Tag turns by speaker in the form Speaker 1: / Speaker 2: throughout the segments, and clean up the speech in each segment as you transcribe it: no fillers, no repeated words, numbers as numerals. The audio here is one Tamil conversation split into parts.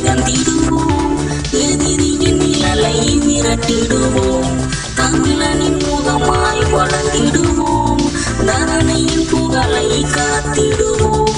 Speaker 1: பிறந்திடுவோம். எதிரியின் நிழலை விரட்டிடுவோம். தமிழனின் முகமாய் வளர்ந்திடுவோம். தரணியின் புகழை காத்திடுவோம்.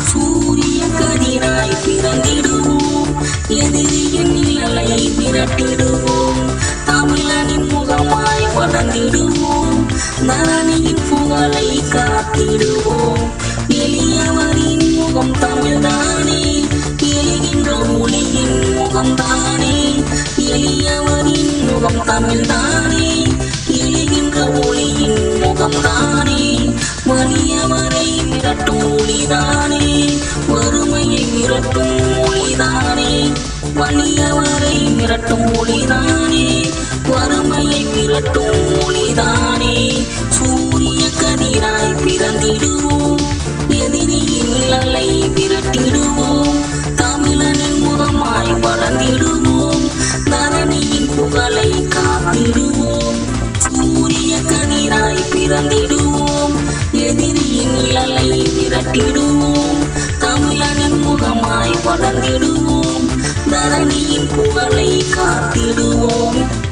Speaker 1: சூரிய கதிராய் பிறந்திடுவோம். எதிரியின் நிழலை விரட்டிடுவோம். தமிழனின் முகமாய் வளர்ந்திடுவோம். தரணியின் புகழை காத்திடுவோம். எளியவரின் முகம் தமிழ்தானே, எழுகின்ற ஒளியின் முகம்தானே. எளியவரின் முகம் தமிழ்தானே, எழுகின்ற ஒளியின் முகம்தானே. வலியவரை விரட்டும் ஒளிதானே, வறுமையை விரட்டும் ஒளிதானே. வலியவரை விரட்டும் ஒளிதானே, வறுமையை விரட்டும் ஒளிதானே. சூரிய கதிராய் பிறந்திடுவோம். எதிரியின் நிழலை விரட்டிடுவோம். தமிழனின் முகமாய் வளர்ந்திடுவோம். தரணியின் புகழை காத்திடுவோம். சூரிய கதிராய் பிறந்திடுவோம். எதிரியின் நிழலை விரட்டிடுவோம். தமிழனின் முகமாய் வளர்ந்திடுவோம். தரணியின் புகழை காத்திடுவோம்.